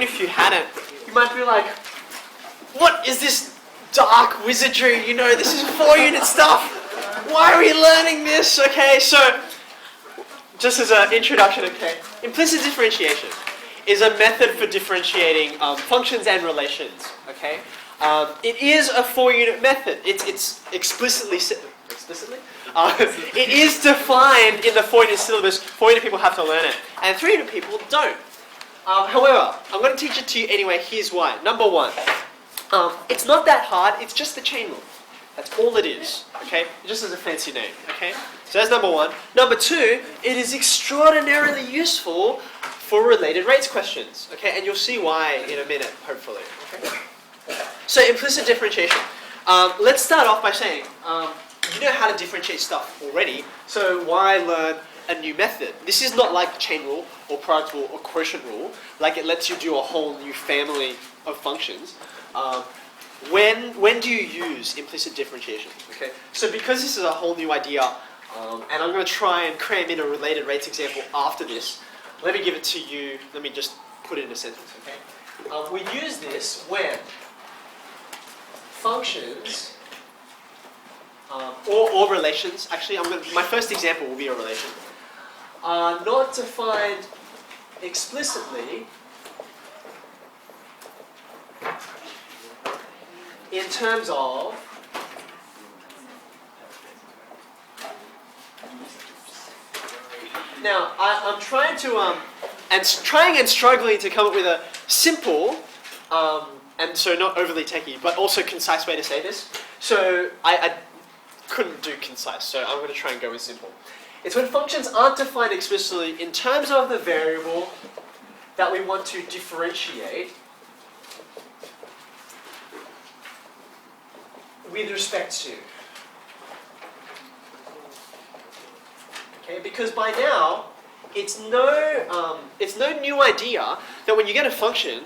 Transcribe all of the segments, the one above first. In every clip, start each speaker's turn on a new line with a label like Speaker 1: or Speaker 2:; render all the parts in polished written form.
Speaker 1: even if you hadn't, you might be like, what is this dark wizardry? You know, this is 4-unit stuff. Why are we learning this? Okay, so just as an introduction, okay, implicit differentiation is a method for differentiating functions and relations. Okay, it is a 4-unit method. It's explicitly. It is defined in the 4-unit syllabus. 4-unit people have to learn it, and 3-unit people don't. However, I'm going to teach it to you anyway. Here's why. Number one, it's not that hard. It's just the chain rule. That's all it is. Okay, it just has a fancy name. Okay, so that's number one. Number two, it is extraordinarily useful for related rates questions. Okay, and you'll see why in a minute, hopefully. Okay. So implicit differentiation. Let's start off by saying you know how to differentiate stuff already. So why learn a new method? This is not like the chain rule or product rule or quotient rule. Like it lets you do a whole new family of functions. When do you use implicit differentiation? Okay, so because this is a whole new idea, and I'm going to try and cram in a related rates example after this, let me give it to you. Let me just put it in a sentence. Okay, we use this when functions or relations. Actually, my first example will be a relation. Are not defined explicitly in terms of now I'm trying to trying and struggling to come up with a simple and so not overly techy but also concise way to say this. So I couldn't do concise, so I'm going to try and go with simple. It's when functions aren't defined explicitly in terms of the variable that we want to differentiate with respect to. Okay, because by now it's no new idea that when you get a function,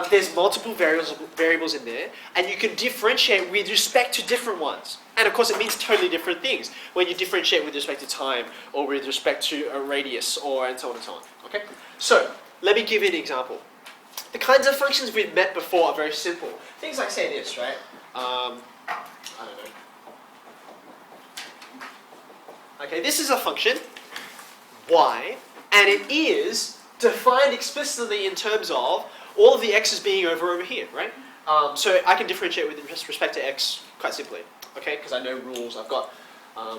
Speaker 1: there's multiple variables in there, and you can differentiate with respect to different ones. And of course, it means totally different things when you differentiate with respect to time, or with respect to a radius, or and so on and so on. Okay, so let me give you an example. The kinds of functions we've met before are very simple. Things like say this, right? I don't know. Okay, this is a function, y, and it is defined explicitly in terms of all of the x's being over here, right? So I can differentiate with respect to x quite simply, okay? Because I know rules. I've got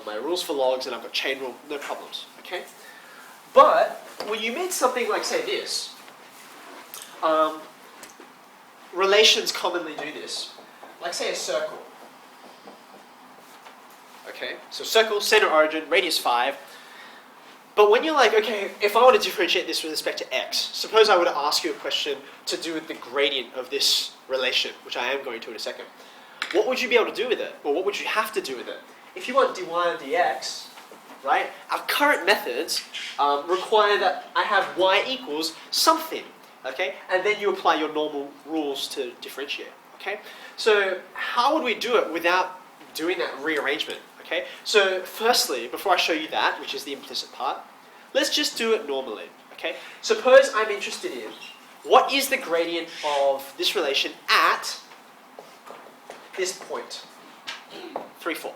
Speaker 1: my rules for logs, and I've got chain rule, no problems, okay? But when you meet something like, say, this, relations commonly do this. Like, say, a circle. Okay, so circle, center origin, radius 5. But when you're like, okay, if I want to differentiate this with respect to x, suppose I were to ask you a question to do with the gradient of this relation, which I am going to in a second. What would you be able to do with it? Or what would you have to do with it? If you want dy and dx, right, our current methods require that I have y equals something, okay? And then you apply your normal rules to differentiate, okay? So how would we do it without doing that rearrangement? Okay, so firstly, before I show you that, which is the implicit part, let's just do it normally. Okay, suppose I'm interested in what is the gradient of this relation at this point, 3, 4.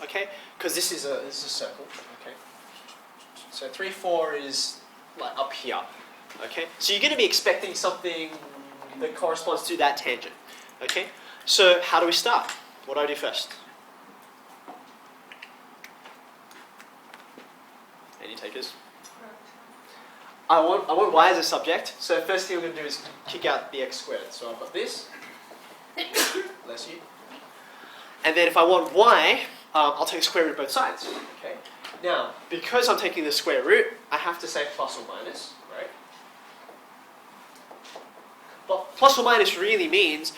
Speaker 1: Okay, because this is a circle. Okay, so 3, 4 is like up here. Okay, so you're going to be expecting something that corresponds to that tangent. Okay, so how do we start? What do I do first? Any takers? I want y as a subject, so first thing I'm going to do is kick out the x squared. So I've got this, bless you. And then if I want y, I'll take the square root of both sides. Okay. Now, because I'm taking the square root, I have to say plus or minus, right? But plus or minus really means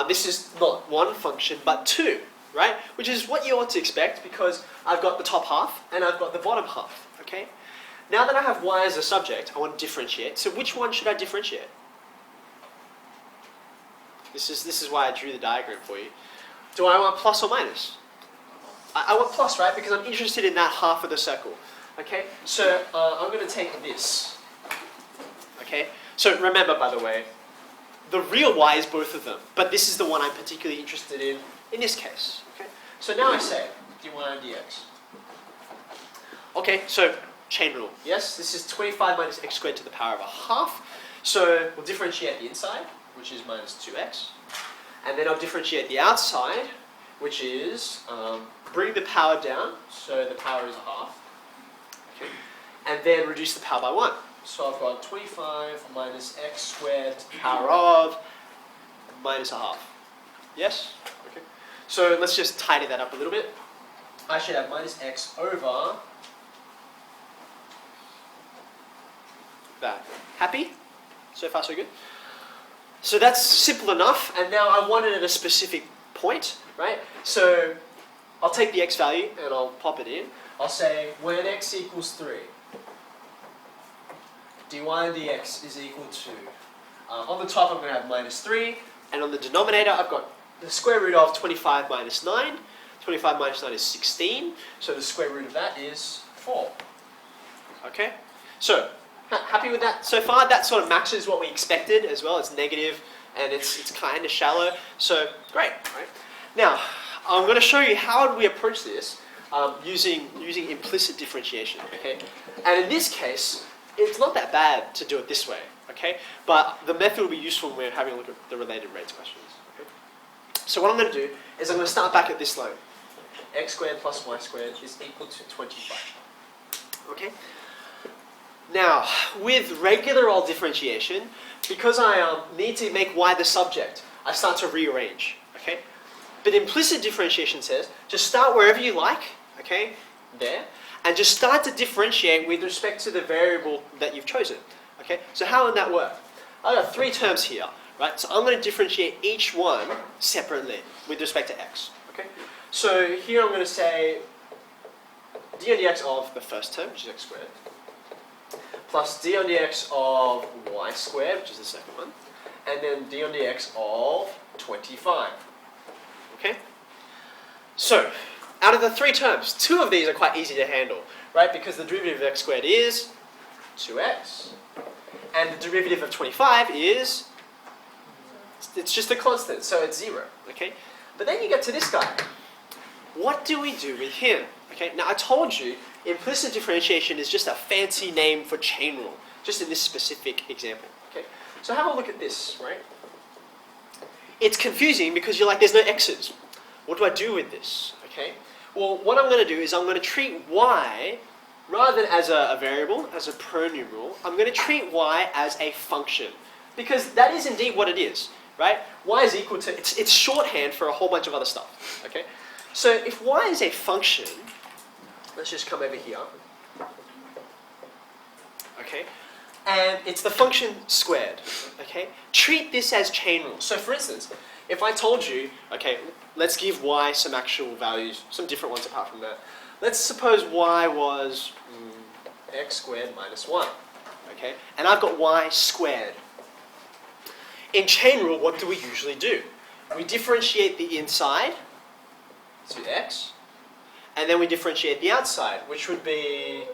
Speaker 1: this is not one function, but two, right? Which is what you ought to expect because I've got the top half and I've got the bottom half. Okay. Now that I have y as a subject, I want to differentiate. So which one should I differentiate? This is why I drew the diagram for you. Do I want plus or minus? I want plus, right? Because I'm interested in that half of the circle. Okay. So I'm going to take this. Okay. So remember, by the way, the real y is both of them, but this is the one I'm particularly interested in this case. Okay? So now I say dy dx. Okay, so chain rule. Yes, this is 25 minus x squared to the power of a half. So we'll differentiate the inside, which is minus 2x. And then I'll differentiate the outside, which is bring the power down, so the power is a half. Okay. And then reduce the power by 1. So I've got 25 minus x squared to the power of minus a half. Yes? Okay. So let's just tidy that up a little bit. I should have minus x over that. Happy? So far so good? So that's simple enough, and now I want it at a specific point, right? So I'll take the x value and I'll pop it in. I'll say when x equals 3, dy dx is equal to, on the top I'm going to have minus 3, and on the denominator I've got the square root of 25 minus 9. 25 minus 9 is 16, so the square root of that is 4. Okay? So, happy with that so far? That sort of matches what we expected as well. It's negative and it's kind of shallow. So great, right? Now, I'm going to show you how we approach this using implicit differentiation. Okay, and in this case, it's not that bad to do it this way. Okay, but the method will be useful when we're having a look at the related rates questions. Okay? So what I'm going to do is I'm going to start back at this line. X squared plus y squared is equal to 25. Okay. Now, with regular old differentiation, because I need to make y the subject, I start to rearrange, okay? But implicit differentiation says, just start wherever you like, okay, there, and just start to differentiate with respect to the variable that you've chosen, okay? So how would that work? I've got 3 terms here, right? So I'm going to differentiate each one separately with respect to x, okay? So here I'm going to say d on dx of the first term, which is x squared, plus d on dx of y squared, which is the second one, and then d on dx of 25. Okay? So, out of the 3 terms, 2 of these are quite easy to handle, right? Because the derivative of x squared is 2x, and the derivative of 25 is, it's just a constant, so it's 0, okay? But then you get to this guy. What do we do with him? Okay, now I told you implicit differentiation is just a fancy name for chain rule, just in this specific example. Okay, so have a look at this, right? It's confusing because you're like, there's no x's. What do I do with this? Okay, well, what I'm going to do is I'm going to treat y, rather than as a variable, as a pronumeral, I'm going to treat y as a function, because that is indeed what it is, right? Y is equal to, it's shorthand for a whole bunch of other stuff. Okay, so if y is a function, let's just come over here. Okay, and it's the function squared. Okay, treat this as chain rule. So for instance, if I told you, okay, let's give y some actual values, some different ones apart from that. Let's suppose y was x squared minus 1. Okay, and I've got y squared. In chain rule, what do we usually do? We differentiate the inside to x, and then we differentiate the outside, which would be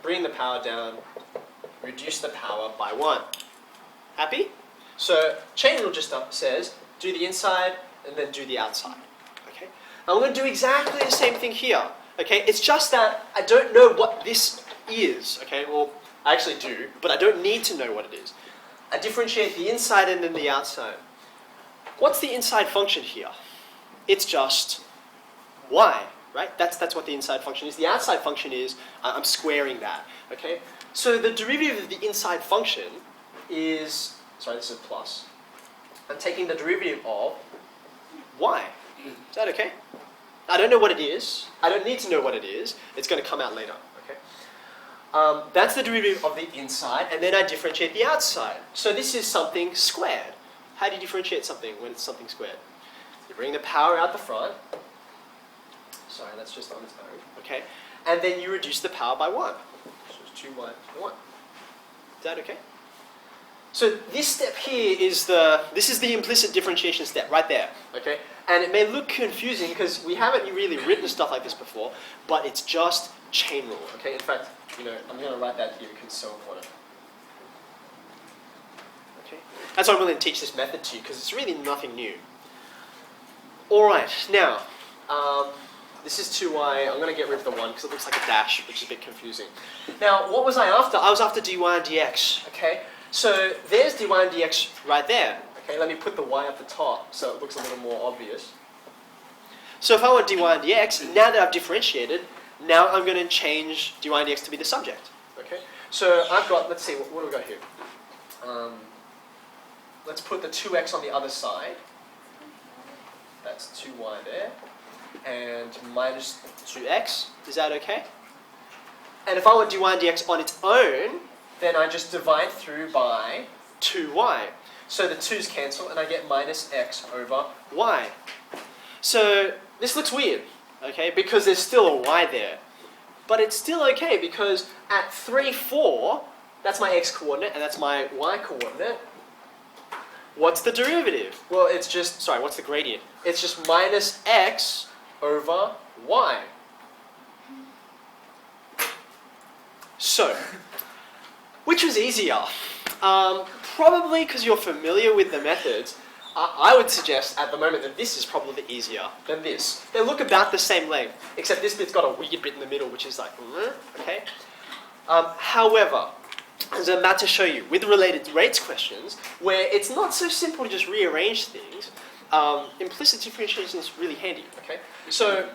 Speaker 1: bring the power down, reduce the power by 1. Happy? So chain rule just says, do the inside and then do the outside. Okay? Now I'm going to do exactly the same thing here. Okay? It's just that I don't know what this is. Okay? Well, I actually do, but I don't need to know what it is. I differentiate the inside and then the outside. What's the inside function here? It's just y, right? That's what the inside function is. The outside function is, I'm squaring that, okay? So the derivative of the inside function is, sorry, this is a plus. I'm taking the derivative of y. Is that okay? I don't know what it is. I don't need to know what it is. It's going to come out later, okay? That's the derivative of the inside, and then I differentiate the outside. So this is something squared. How do you differentiate something when it's something squared? You bring the power out the front. Sorry, that's just on its own. Okay, and then you reduce the power by 1. So it's 2y to 1. Is that okay? So this step here is this is the implicit differentiation step right there. Okay, and it may look confusing because we haven't really written stuff like this before, but it's just chain rule. Okay, in fact, I'm going to write that here because it's so important. Okay, that's why I'm willing to teach this method to you, because it's really nothing new. Alright, now, this is 2y. I'm going to get rid of the 1 because it looks like a dash, which is a bit confusing. Now, what was I after? I was after dy and dx, okay? So, there's dy and dx right there. Okay, let me put the y at the top so it looks a little more obvious. So if I want dy and dx, now that I've differentiated, now I'm going to change dy and dx to be the subject. Okay, so I've got, let's see, what do we got here? Let's put the 2x on the other side. That's 2y there. And minus 2x. Is that okay? And if I want dy and dx on its own, then I just divide through by 2y. So the 2's cancel, and I get minus x over y. So this looks weird, okay, because there's still a y there. But it's still okay, because at 3, 4, that's my x coordinate, and that's my y coordinate. What's the derivative? Well, it's just, sorry, what's the gradient? It's just minus x over y. So, which was easier? Probably because you're familiar with the methods, I would suggest at the moment that this is probably easier than this. They look about the same length, except this bit's got a weird bit in the middle, which is like, okay? However, as I'm about to show you, with related rates questions, where it's not so simple to just rearrange things, implicit differentiation is really handy, okay? So